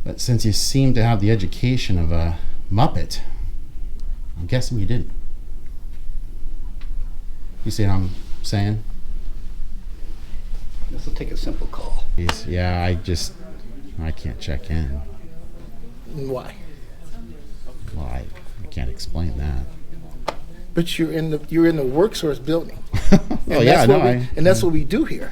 But since you seem to have the education of a Muppet, I'm guessing you didn't. You see what I'm saying? This will take a simple call. Yeah, I can't check in. Why? Well, I can't explain that. But you're in the work source building. Oh yeah, and that's what we do here.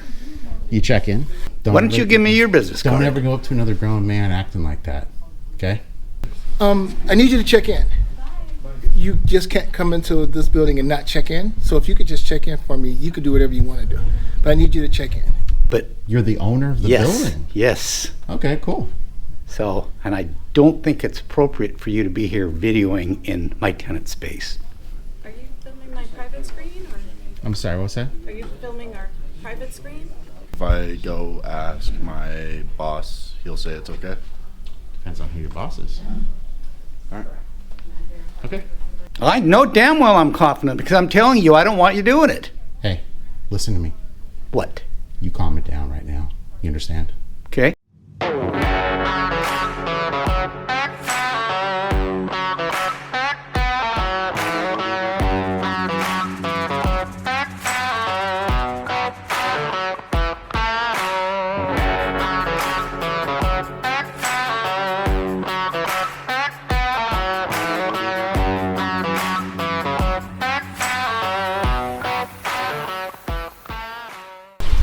You check in. Why don't you give me your business card? Don't ever go up to another grown man acting like that. Okay? I need you to check in. You just can't come into this building and not check in. So if you could just check in for me, you could do whatever you want to do. But I need you to check in. But you're the owner of the building? Yes. Okay, cool. So, and I don't think it's appropriate for you to be here videoing in my tenant space. Are you filming my private screen? Or I'm sorry, what's that? are you filming our private screen? If I go ask my boss, he'll say it's okay. Depends on who your boss is. All right. Okay. I know damn well I'm confident because I'm telling you I don't want you doing it. Hey, listen to me. What? You calm it down right now. You understand? Okay.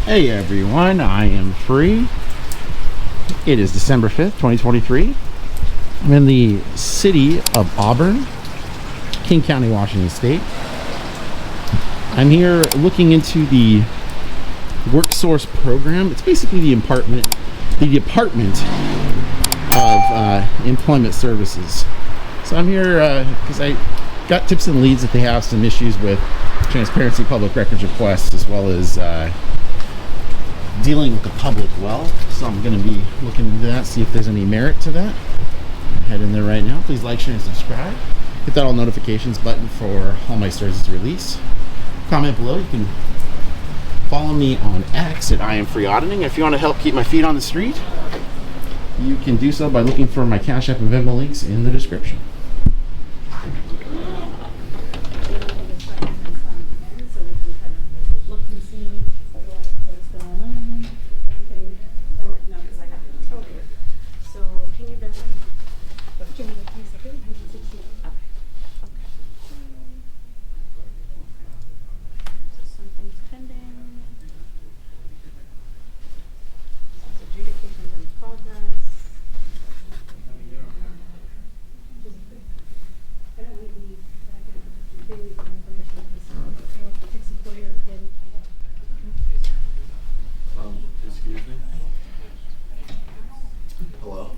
Hey everyone, I am free. It is December 5th, 2023. I'm in the city of Auburn, King County, Washington State. I'm here looking into the work source program. It's basically the Department of Employment Services. So I'm here because I got tips and leads that they have some issues with transparency public records requests as well as dealing with the public well. So I'm going to be looking into that, see if there's any merit to that. Head in there right now. Please like, share, and subscribe. Hit that all notifications button for all my services release. Comment below. You can follow me on X at I.A.M. Auditing. If you want to help keep my feet on the street, you can do so by looking for my Cash App and Venmo links in the description. Excuse me? Hello?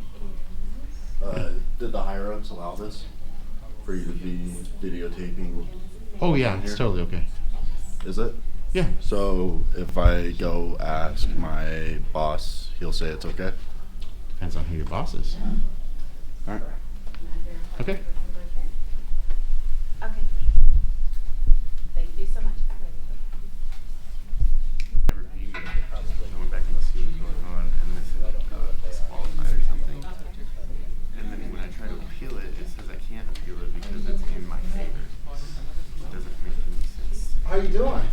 Did the higher-ups allow this? For you to be videotaping? Oh yeah, it's totally okay. Is it? Yeah. So if I go ask my boss, he'll say it's okay? Depends on who your boss is. All right. Okay. Okay. Thank you so much. Going back and see what's going on, and this is disqualified or something. And then when I try to appeal it, it says I can't appeal it because it's in my favor. It doesn't make any sense. How you doing?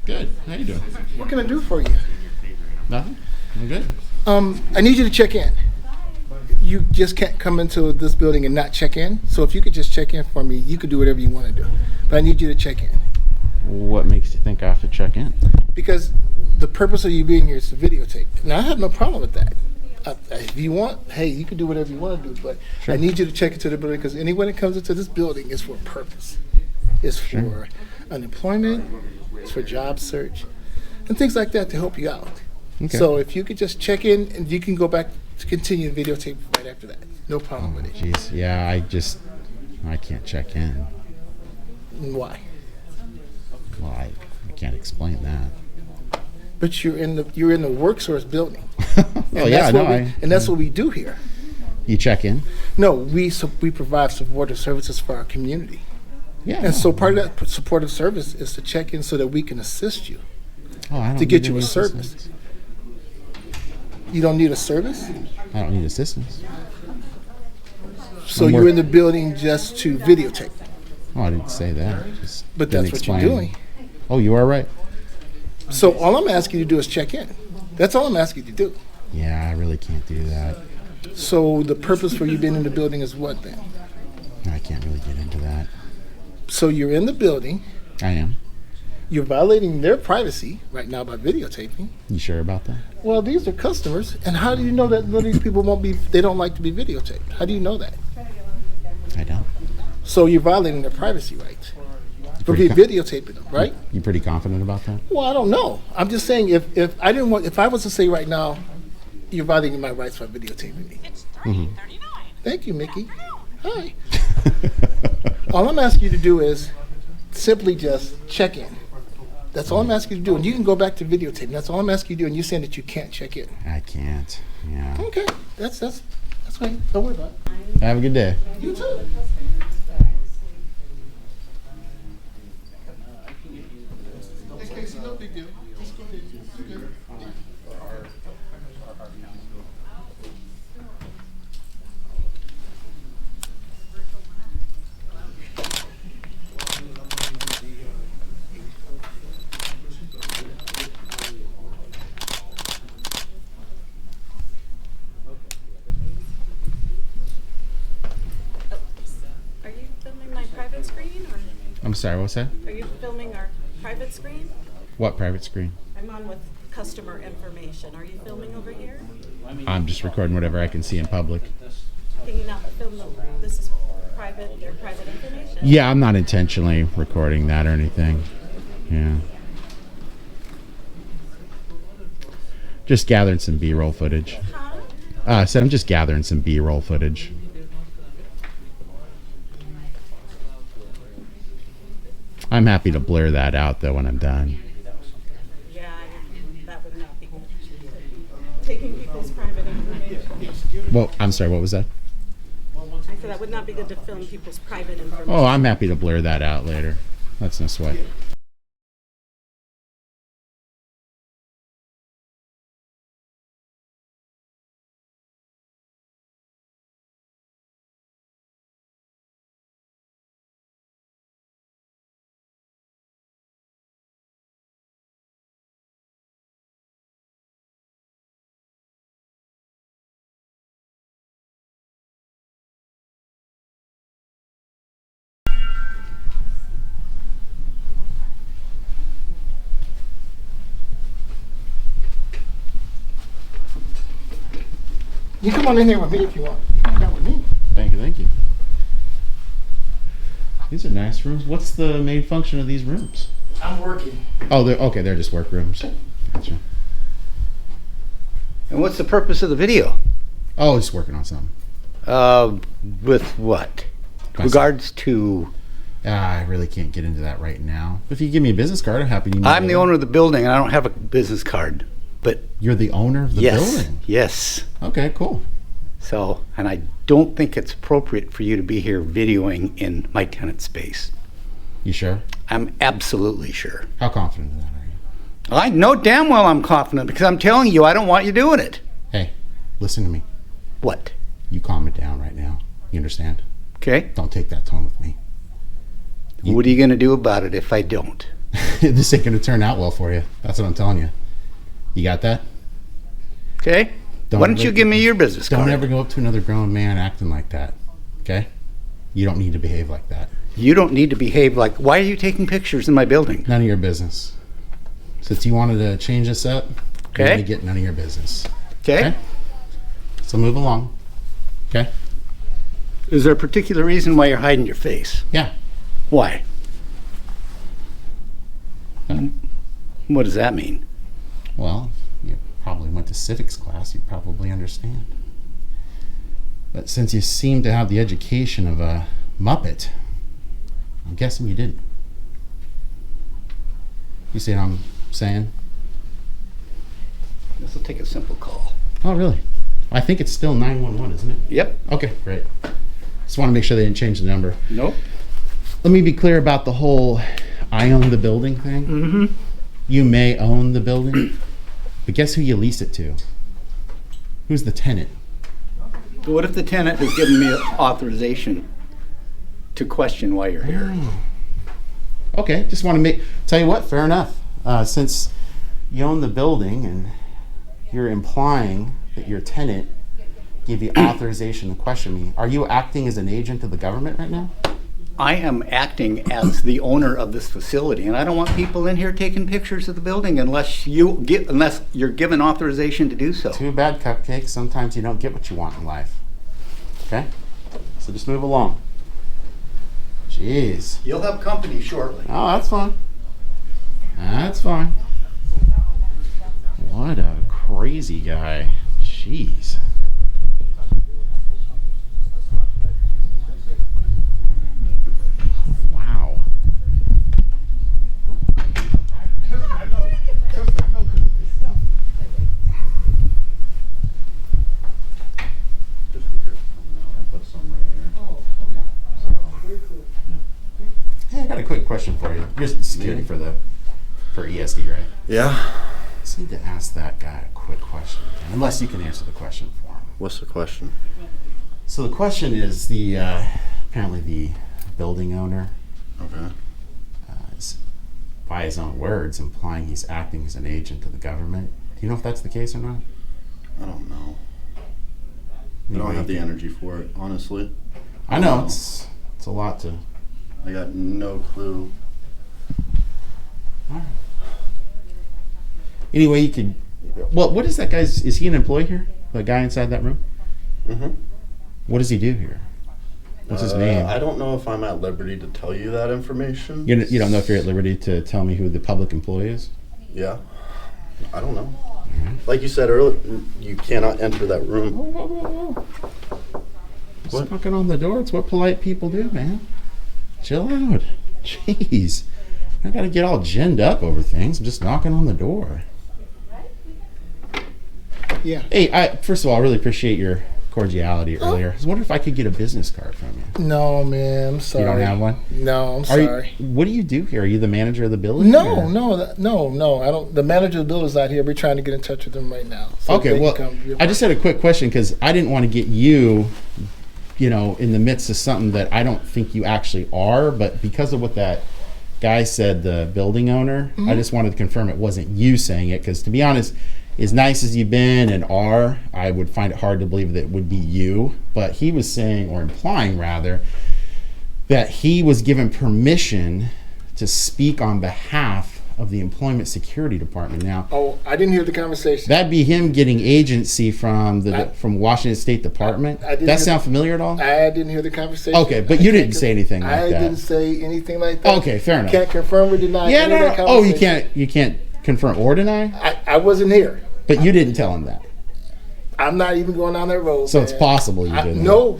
Good. How you doing? What can I do for you? In your favor, and Nothing? I'm good. I need you to check in. You just can't come into this building and not check in. So if you could just check in for me, you could do whatever you want to do. But I need you to check in. What makes you think I have to check in? Because the purpose of you being here is to videotape. Now, I have no problem with that. If you want, hey, you can do whatever you want to do. But Sure. I need you to check into the building because anyone that comes into this building is for a purpose. It's for unemployment. It's for job search. And things like that to help you out. Okay. So if you could just check in and you can go back to continue the videotape right after that. No problem with it. Jeez, yeah, I can't check in. Why? Well, I can't explain that. But you're in the work source building. Oh yeah, and that's what we do here. You check in? No, we provide supportive services for our community. Yeah. And so part of that supportive service is to check in so that we can assist you I don't to get need you any a service. assistance. You don't need a service? I don't need assistance. So I'm you're work- in the building just to videotape? Oh, I didn't say that. Just But didn't that's what you're explain. doing. Oh, you are right. So all I'm asking you to do is check in. That's all I'm asking you to do. Yeah, I really can't do that. So the purpose for you being in the building is what then? I can't really get into that. So you're in the building, I am. you're violating their privacy right now by videotaping. You sure about that? Well, these are customers, and how do you know that none of these people they don't like to be videotaped? How do you know that? I don't. So you're violating their privacy rights for Pretty videotaping them, right? You pretty confident about that? Well, I don't know. I'm just saying if I was to say right now, you're violating my rights by videotaping me. Thank you, Mickey. Hi. All I'm asking you to do is simply just check in. That's all I'm asking you to do. And you can go back to videotaping. That's all I'm asking you to do. And you're saying that you can't check in. I can't. Yeah. Okay. That's fine. Don't worry about it. Have a good day. You too. Hey, Casey, no big deal. Just go ahead. You're good. Are you filming my private screen or I'm sorry, what's that? are you filming our private screen? What private screen? I'm on with customer information. Are you filming over here? I'm just recording whatever I can see in public. Can you not film this is their private information? Yeah, I'm not intentionally recording that or anything. Yeah. Just gathering some B-roll footage. Huh? I said I'm just gathering some B-roll footage. I'm happy to blur that out though when I'm done. Yeah, that would not be good. Taking people's private information. Well, I'm sorry, what was that? I said that would not be good to film people's private information. Oh, I'm happy to blur that out later. That's no sweat. You come on in here with me if you want. You can come with me. Thank you, thank you. These are nice rooms. What's the main function of these rooms? I'm working. Oh, they're just work rooms. Gotcha. And what's the purpose of the video? Oh, just working on something. With what? My- Regards to... I really can't get into that right now. If you give me a business card, I'm happy to. I'm the owner of the building, and I don't have a business card. But You're the owner of the yes, building? yes. Okay, cool. So, and I don't think it's appropriate for you to be here videoing in my tenant space. You sure? I'm absolutely sure. How confident of that are you? I know damn well I'm confident because I'm telling you I don't want you doing it. Hey, listen to me. What? You calm it down right now. You understand? Okay? Don't take that tone with me. What are you going to do about it if I don't? This ain't going to turn out well for you. That's what I'm telling you. You got that? Okay? Why don't you give me your business Don't card? ever go up to another grown man acting like that. Okay? You don't need to behave like that. You don't need to behave like... Why are you taking pictures in my building? None of your business. Since you wanted to change this up, you're Okay. going to get none of your business. Okay? So move along. Okay? Is there a particular reason why you're hiding your face? Yeah. Why? Huh? What does that mean? Well, you probably went to civics class. You probably understand. But since you seem to have the education of a Muppet, I'm guessing you didn't. You see what I'm saying? This will take a simple call. Oh, really? I think it's still 911, isn't it? Yep. Okay, great. Just want to make sure they didn't change the number. Nope. Let me be clear about the whole I own the building thing. Mm-hmm. You may own the building, but guess who you lease it to? Who's the tenant? What if the tenant has given me authorization to question why you're here? Okay, just want to tell you what, fair enough. Since you own the building and you're implying that your tenant gave you authorization to question me, are you acting as an agent of the government right now? I am acting as the owner of this facility, and I don't want people in here taking pictures of the building unless you're given authorization to do so. Too bad, Cupcake. Sometimes you don't get what you want in life. Okay? So just move along. Jeez. You'll have company shortly. Oh, that's fine. That's fine. What a crazy guy. Jeez. Wow. Just be careful coming out. I put some right here. Hey, I got a quick question for you. You're security for ESD, right? Yeah. Just need to ask that guy a quick question, unless you can answer the question for him. What's the question? So the question is apparently the building owner Okay. is, by his own words, implying he's acting as an agent of the government. Do you know if that's the case or not? I don't know. I don't have the energy for it, honestly. I know it's a lot to. I got no clue. All right. Anyway, you could. Well, what is that guy's? Is he an employee here? The guy inside that room? Mm-hmm. What does he do here? What's his name? I don't know if I'm at liberty to tell you that information. You don't know if you're at liberty to tell me who the public employee is? Yeah. I don't know. Like you said earlier, you cannot enter that room. Whoa. What? Just knocking on the door. It's what polite people do, man. Chill out. Jeez. I gotta get all ginned up over things. I'm just knocking on the door. Yeah. Hey, first of all, I really appreciate your cordiality earlier. I was wondering if I could get a business card from you. No, man. I'm sorry. You don't have one? No, I'm Are sorry. what do you do here? Are you the manager of the building? No, or- no. I don't. The manager of the building's not here. We're trying to get in touch with them right now. So Okay, they well, can come. I just had a quick question because I didn't want to get you, in the midst of something that I don't think you actually are, but because of what that guy said, the building owner, I just wanted to confirm it wasn't you saying it, because to be honest, as nice as you've been and are, I would find it hard to believe that it would be you. But he was saying, or implying rather, that he was given permission to speak on behalf of the Employment Security Department. Now, Oh, I didn't hear the conversation. that'd be him getting agency from from Washington State Department. I didn't That hear sound familiar at all? I didn't hear the conversation. Okay, but you didn't say anything like I that. didn't say anything like that. Okay, fair enough. Can't confirm or deny. Yeah, any of that no. Oh, you conversation. can't confirm or deny, I wasn't here. but you didn't tell him that. I'm not even going down that road. So it's man. possible you didn't. No.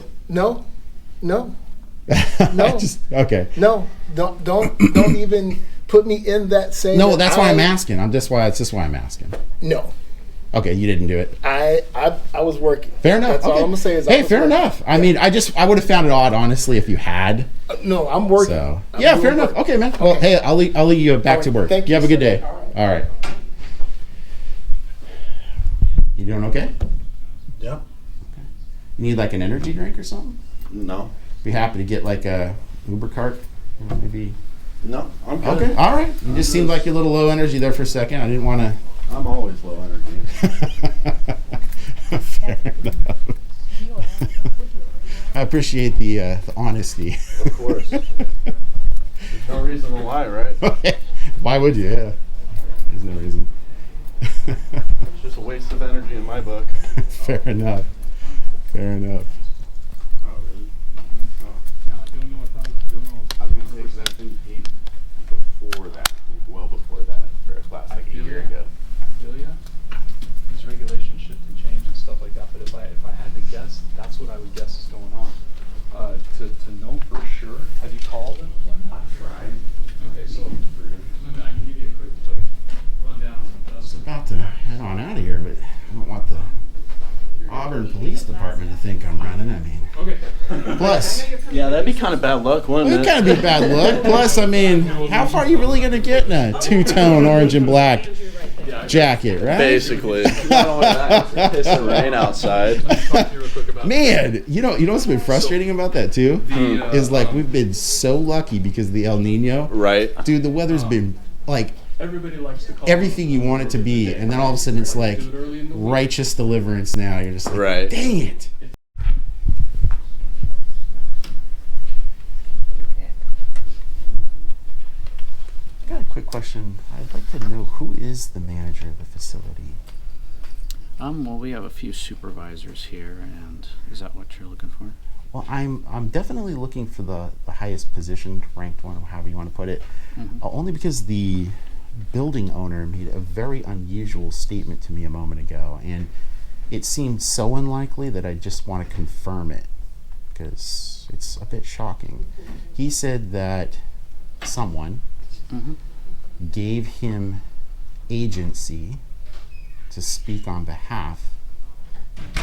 Okay. No, don't even put me in that same. No, that's why I'm asking. It's just why I'm asking. No, Okay, you didn't do it. I was working. Fair enough. That's all Okay. I'm gonna say is. I Hey, was fair working. enough. I mean, I would have found it odd, honestly, if you had. No, I'm working. So I'm yeah, doing fair enough. work. Okay, man. Well, hey, I'll leave you back All to right, work. thank You you, have a good sir. day. All right. You doing okay? Yeah. You need like an energy drink or something? No. Be happy to get like a Uber cart, maybe. No. I'm good. Okay, all right. You just seemed like you're a little low energy there for a second. I didn't want to. I'm always low energy. Fair enough. I appreciate the honesty. Of course. There's no reason to lie, right? Why would you? Yeah. There's no reason. It's just a waste of energy in my book. Fair enough. Fair enough. Oh, really? I was gonna say, because I've been paid before that, like well before that, for a class like a year ago. I feel ya. These regulations shift and change and stuff like that, but if I had to guess, that's what I would guess is going on. To know for sure, have you called them? I tried. Okay, so I can give you a quick rundown. About to head on out of here, but I don't want the Auburn Police Department to think I'm running. I mean, Okay. plus, Yeah, that'd be kind of bad luck, wouldn't it kind of be bad luck. Plus, I mean, how far are you really going to get in a two-tone orange and black? Yeah, jacket, right? Basically. Not only that, it's pissing rain outside. Let me talk to you real quick about Man, you know what's been frustrating about that too? Is like we've been so lucky because of the El Nino. Right. Dude, the weather's been like everybody likes to call everything you want it to be, and then all of a sudden it's like righteous deliverance now. You're just like, Right. dang it. I got a quick question. I'd like to know who is the manager of the facility? Well, we have a few supervisors here, and is that what you're looking for? Well, I'm definitely looking for the highest positioned, ranked one, or however you want to put it. Only because the building owner made a very unusual statement to me a moment ago, and it seemed so unlikely that I just want to confirm it because it's a bit shocking. He said that someone gave him agency to speak on behalf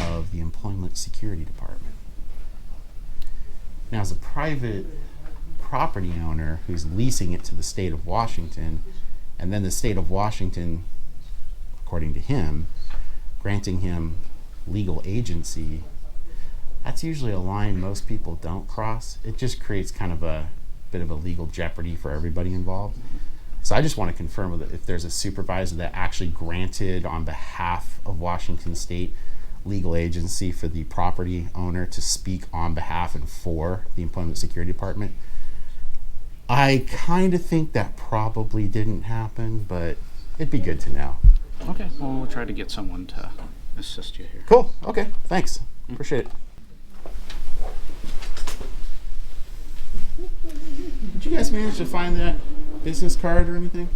of the Employment Security Department. Now, as a private property owner who's leasing it to the state of Washington, and then the state of Washington, according to him, granting him legal agency, that's usually a line most people don't cross. It just creates kind of a bit of a legal jeopardy for everybody involved. So I just want to confirm with it if there's a supervisor that actually granted on behalf of Washington State legal agency for the property owner to speak on behalf and for the Employment Security Department. I kind of think that probably didn't happen, but it'd be good to know. Okay, well, we'll try to get someone to assist you here. Cool. Okay. Thanks. Appreciate it. Did you guys manage to find that business card or anything?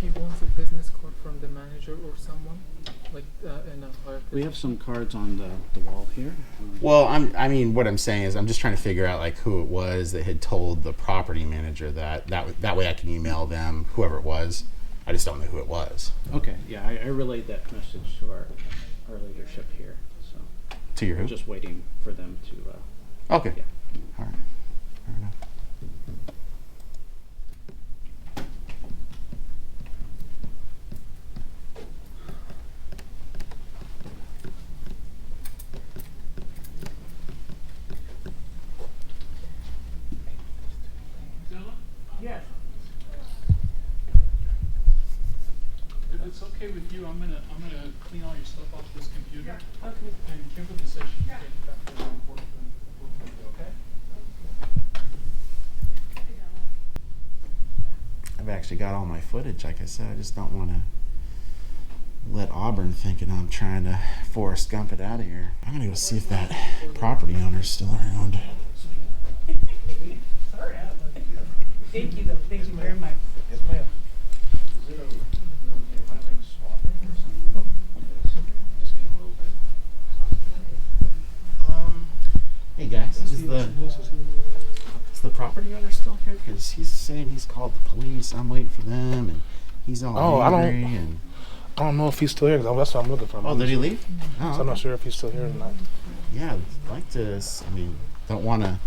He wants a business card from the manager or someone, like in a higher We have some cards on the wall here. Well, I mean, what I'm saying is I'm just trying to figure out like who it was that had told the property manager that way I can email them, whoever it was. I just don't know who it was. Okay, yeah, I relayed that message to our leadership here, so To your we're who? just waiting for them to. Okay. Yeah. All right. Fair enough. Yes. If it's okay with you, I'm gonna clean all your stuff off this computer. Okay. And Kimberly says she can take it back to the work with you, okay? I've actually got all my footage. Like I said, I just don't want to let Auburn thinking I'm trying to Forrest Gump it out of here. I'm gonna go see if that property owner's still around. Sorry. Thank you, though. Thank you very much. Yes, ma'am. Hey guys, is the property owner still here? Because he's saying he's called the police. I'm waiting for them, and he's all angry. And I don't know if he's still here. 'Cause that's what I'm looking for. oh, did he leave? Oh, So I'm not sure if he's still here or not. Yeah, I'd like to. I mean, don't want to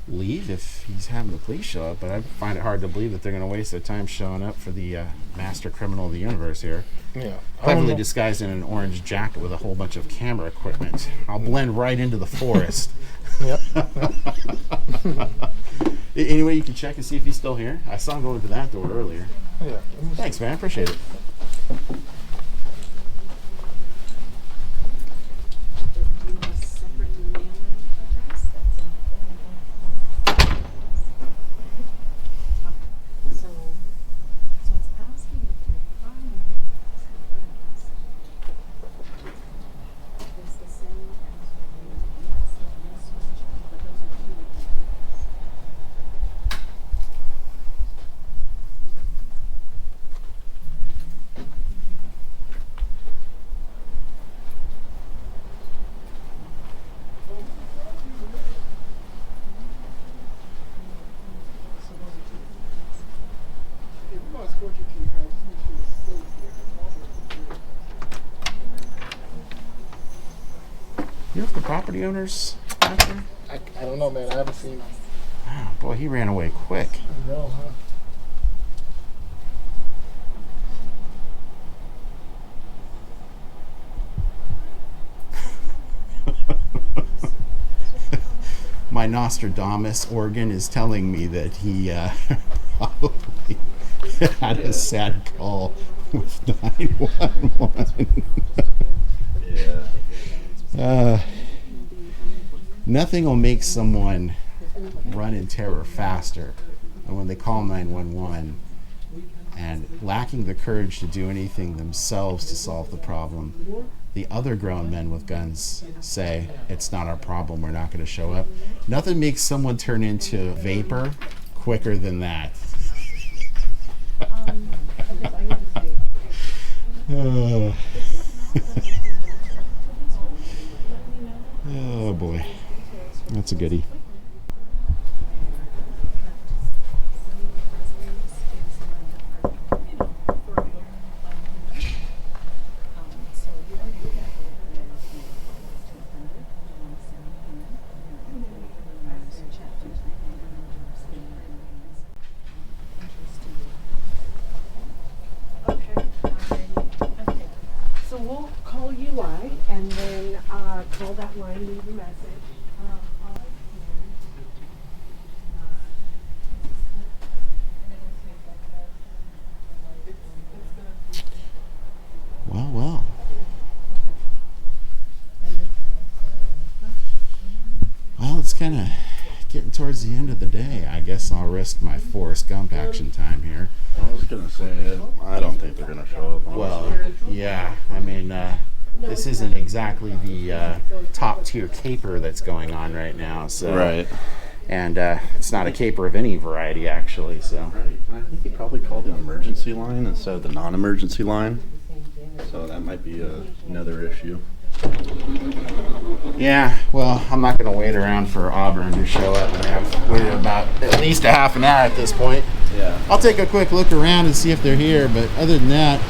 leave if he's having the police show up, but I find it hard to believe that they're going to waste their time showing up for the master criminal of the universe here. Yeah. Cleverly disguised in an orange jacket with a whole bunch of camera equipment. I'll blend right into the forest. Yep. Anyway, you can check and see if he's still here. I saw him go into that door earlier. Yeah. Thanks, man. Appreciate it. You know if the property owner's out there? I don't know, man. I haven't seen him. Oh, boy, he ran away quick. No, huh? my Nostradamus organ is telling me that he probably had a sad call with 911. Yeah. Nothing will make someone run in terror faster than when they call 911 and lacking the courage to do anything themselves to solve the problem. The other grown men with guns say, it's not our problem, we're not going to show up. Nothing makes someone turn into vapor quicker than that. Oh boy, that's a goodie. So we'll call UI and then call that line, leave a message. Well. Well, it's kind of getting towards the end of the day. I guess I'll risk my Forrest Gump action time here. I was gonna say, I don't think they're gonna show up. Well, yeah. I mean, this isn't exactly the top tier caper that's going on right now. So, Right. And it's not a caper of any variety, actually. So, I think he probably called an emergency line instead of the non-emergency line. So that might be another issue. yeah. Well, I'm not going to wait around for Auburn to show up, and I've waited about at least a half an hour at this point. Yeah. I'll take a quick look around and see if they're here. But other than that,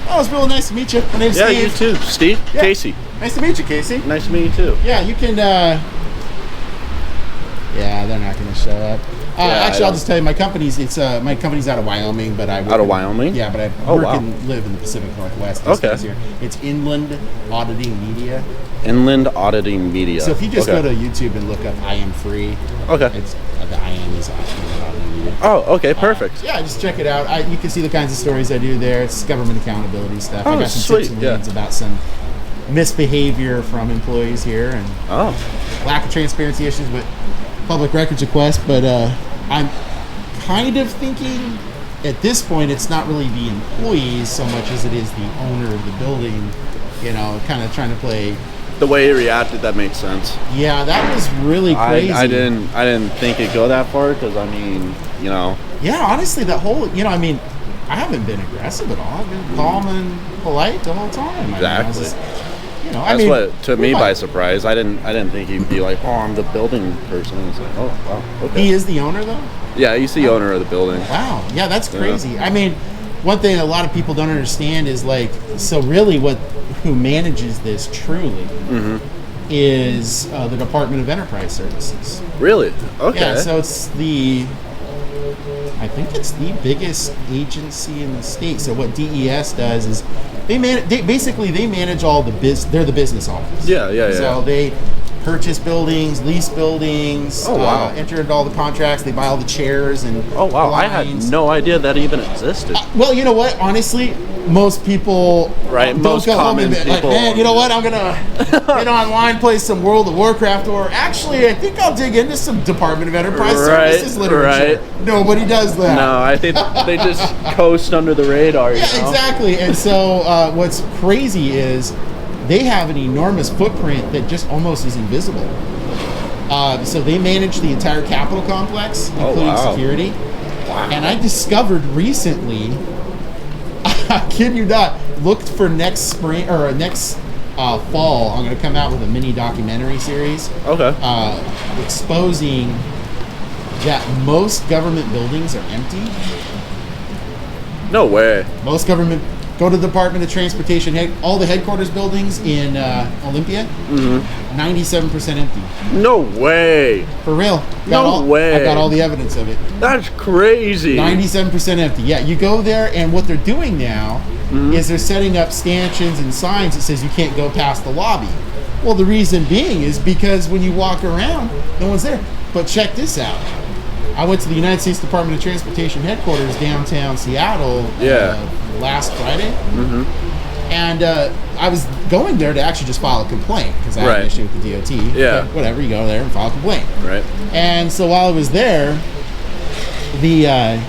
oh, it's really nice to meet you. My name's Yeah, Steve. you too, Steve. Yeah. Casey. Nice to meet you, Casey. Nice to meet you too. Yeah, you can. Yeah, they're not going to show up. Actually, I'll just tell you, my company's out of Wyoming, but I work Out of Wyoming? Yeah, but I work and live in the Pacific Northwest. These days here. It's Inland Auditing Media. Inland Auditing Media. So if you just go to YouTube and look up I.A.M free, Okay. it's the I.A.M is Auditing Media. Oh, okay, perfect. Yeah, just check it out. You can see the kinds of stories I do there. It's government accountability stuff. I Oh, got some sweet, tips and yeah. leads about some misbehavior from employees here and Oh. lack of transparency issues with public records requests. But I'm kind of thinking at this point it's not really the employees so much as it is the owner of the building, kind of trying to play. The way he reacted, that makes sense. Yeah, that was really crazy. I didn't think it'd go that far because Yeah, honestly, that whole, I haven't been aggressive at all. I've been calm and polite the whole time. Exactly. That's what took me by surprise. I didn't think he'd be like, oh, I'm the building person. It's like, oh, wow, okay. He is the owner, though? Yeah, he's the owner of the building. Wow, yeah, that's crazy. I mean, one thing a lot of people don't understand is so really who manages this truly is the Department of Enterprise Services. Really? Okay. Yeah, so I think it's the biggest agency in the state. So what DES does is they manage all the they're the business office. Yeah. So they purchase buildings, lease buildings, enter into all the contracts, they buy all the chairs and I had no idea that even existed. Well, you know what? Honestly, most people don't most go home and common be like, people. man, you know what? I'm gonna get online, play some World of Warcraft, or actually, I think I'll dig into some Department of Enterprise Services literature. Right. Nobody does that. No, I think they just coast under the radar. Yeah, exactly. And so, what's crazy is they have an enormous footprint that just almost is invisible. So they manage the entire Capitol complex, including security. Wow. And I discovered recently, I kid you not, looked for next spring or next fall, I'm going to come out with a mini documentary series. Okay. Exposing that most government buildings are empty. No way. Most government, go to the Department of Transportation, all the headquarters buildings in Olympia, 97% empty. No way. For real. Way. I got all the evidence of it. That's crazy. 97% empty. Yeah, you go there, and what they're doing now is they're setting up stanchions and signs that says you can't go past the lobby. Well, the reason being is because when you walk around, no one's there. But check this out. I went to the United States Department of Transportation headquarters downtown Seattle last Friday. Mm-hmm. And I was going there to actually just file a complaint because I had an issue with the DOT. Yeah. But whatever, you go there and file a complaint. Right. And so while I was there, the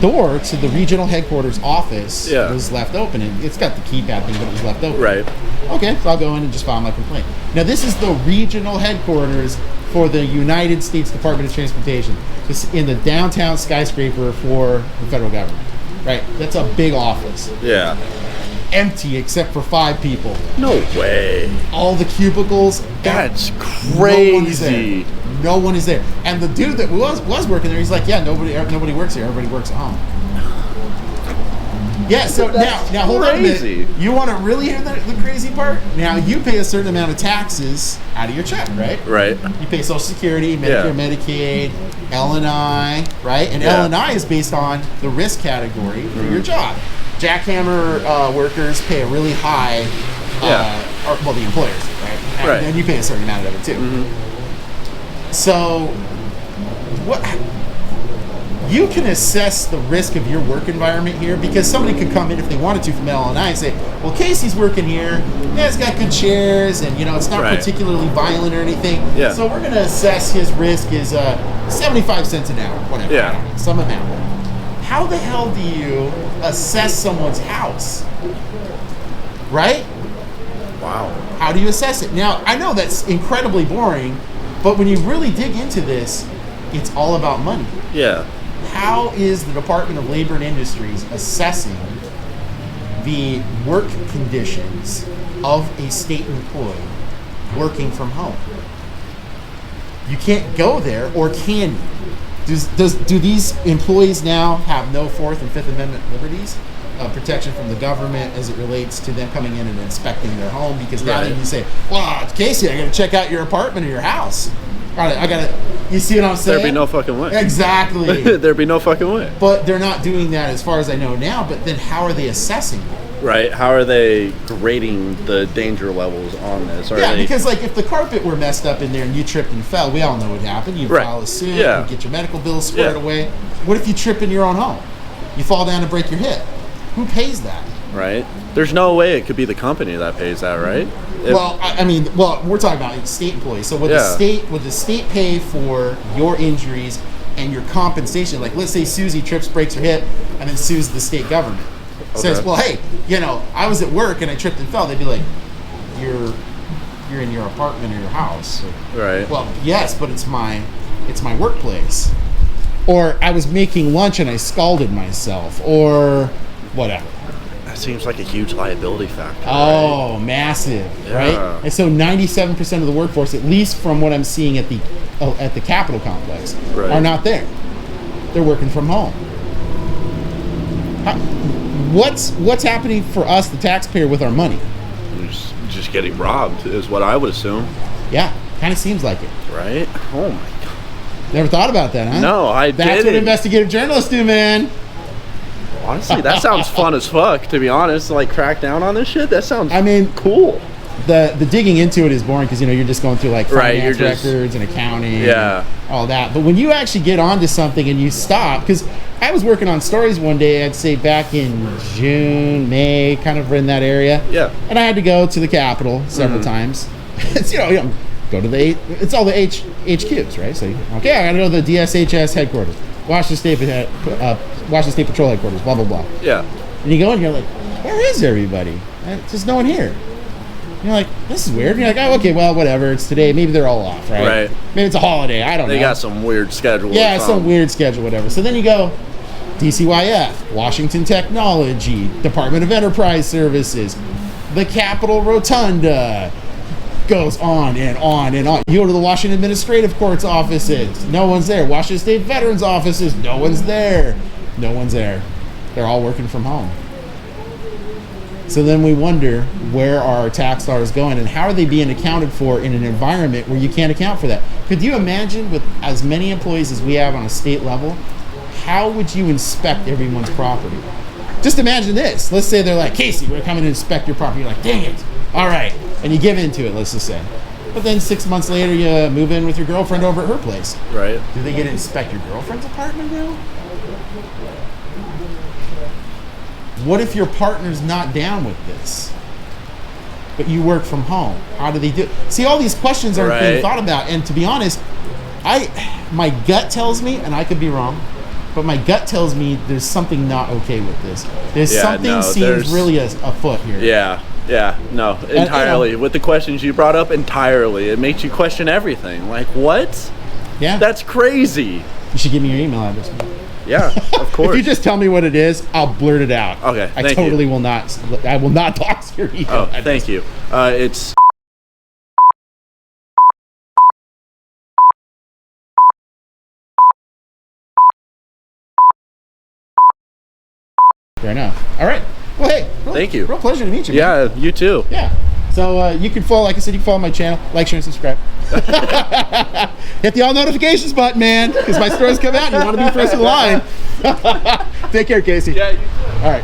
door to the regional headquarters office was left open. And it's got the keypad thing, but it was left open. Right. Okay, so I'll go in and just file my complaint. Now, this is the regional headquarters for the United States Department of Transportation. It's in the downtown skyscraper for the federal government. Right? That's a big office. Yeah. Empty except for 5 people. No way. All the cubicles. That's crazy. No one is there. And the dude that was working there, he's like, yeah, nobody works here. Everybody works at home. Yeah, so now hold on a minute. You want to really hear the crazy part? Now, you pay a certain amount of taxes out of your check, right? Right. You pay Social Security, Medicare, Medicaid, L&I, right? And L&I is based on the risk category for your job. Jackhammer workers pay a really high, well, the employers, right? And then you pay a certain amount of it, too. Mm-hmm. So, what... You can assess the risk of your work environment here because somebody could come in if they wanted to from L&I and say, well, Casey's working here. Yeah, it's got good chairs and, it's not particularly violent or anything. Yeah. So we're going to assess his risk is 75 cents an hour, whatever. Yeah. Some amount. How the hell do you assess someone's house? Right? Wow. How do you assess it? Now, I know that's incredibly boring, but when you really dig into this, it's all about money. Yeah. How is the Department of Labor and Industries assessing the work conditions of a state employee working from home? You can't go there, or can you? Do these employees now have no Fourth and Fifth Amendment liberties? Protection from the government as it relates to them coming in and inspecting their home? Because now they can say, well, Casey, I got to check out your apartment or your house. I got to... You see what I'm saying? There'd be no fucking way. Exactly. There'd be no fucking way. But they're not doing that as far as I know now, but then how are they assessing it? Right. How are they grading the danger levels on this? Because if the carpet were messed up in there and you tripped and fell, we all know what happened. You file a suit, you get your medical bills squared away. What if you trip in your own home? You fall down and break your hip. Who pays that? Right. There's no way it could be the company that pays that, right? We're talking about state employees. So would the state pay for your injuries and your compensation? Like, let's say Susie trips, breaks her hip, and then sues the state government. Says, well, hey, I was at work and I tripped and fell. They'd be like, you're in your apartment or your house. Right. Well, yes, but it's my workplace. Or I was making lunch and I scalded myself, or whatever. That seems like a huge liability factor. Oh, right? Massive, right? And so 97% of the workforce, at least from what I'm seeing at the Capitol complex, are not there. They're working from home. What's happening for us, the taxpayer, with our money? Just getting robbed is what I would assume. Yeah, kind of seems like it. Right? Oh my God. Never thought about that, huh? No, That's what investigative journalists do, man. Honestly, that sounds fun as fuck, to be honest. Like, crack down on this shit? That sounds cool. The digging into it is boring because, you're just going through, like, finance records and accounting and all that. But when you actually get onto something and you stop, because I was working on stories one day, I'd say back in June, May, kind of in that area. Yeah. And I had to go to the Capitol several times. It's, go to it's all the HQs, right? So, okay, I got to go to the DSHS headquarters. Washington State Patrol headquarters, blah, blah, blah. Yeah. And you go in, you're like, where is everybody? There's no one here. You're like, this is weird. And you're like, oh, okay, well, whatever. It's today. Maybe they're all off, right? Right. Maybe it's a holiday. I don't know. They got some weird schedule. Yeah, some weird schedule, whatever. So then you go, DCYF, Washington Technology, Department of Enterprise Services, the Capitol Rotunda. Goes on and on and on. You go to the Washington Administrative Court's offices. No one's there. Washington State Veterans offices. No one's there. No one's there. They're all working from home. So then we wonder, where are our tax dollars going and how are they being accounted for in an environment where you can't account for that? Could you imagine, with as many employees as we have on a state level, how would you inspect everyone's property? Just imagine this. Let's say they're like, Casey, we're coming to inspect your property. You're like, dang it. All right, and you give into it, let's just say. But then 6 months later, you move in with your girlfriend over at her place. Right. Do they get to inspect your girlfriend's apartment now? What if your partner's not down with this, but you work from home? How do they do it? See, all these questions are being Right. thought about, and to be honest, my gut tells me, and I could be wrong, but my gut tells me there's something not okay with this. There's Yeah, something no, seems there's- really afoot here. Yeah, no, entirely. With the questions you brought up, entirely. It makes you question everything. Like, what? Yeah. That's crazy. You should give me your email address. Yeah, of course. If you just tell me what it is, I'll blurt it out. Okay, I thank you. totally will not. I will not toss your email Oh, address. thank you. It's Fair enough. All right. Well, hey. Thank you. Real pleasure to meet you. Man. yeah, you too. Yeah. So you can follow, like I said, you can follow my channel, like, share, and subscribe. Hit the all notifications button, man, because my stories come out and you want to be first in line. Take care, Casey. Yeah, you too. All right.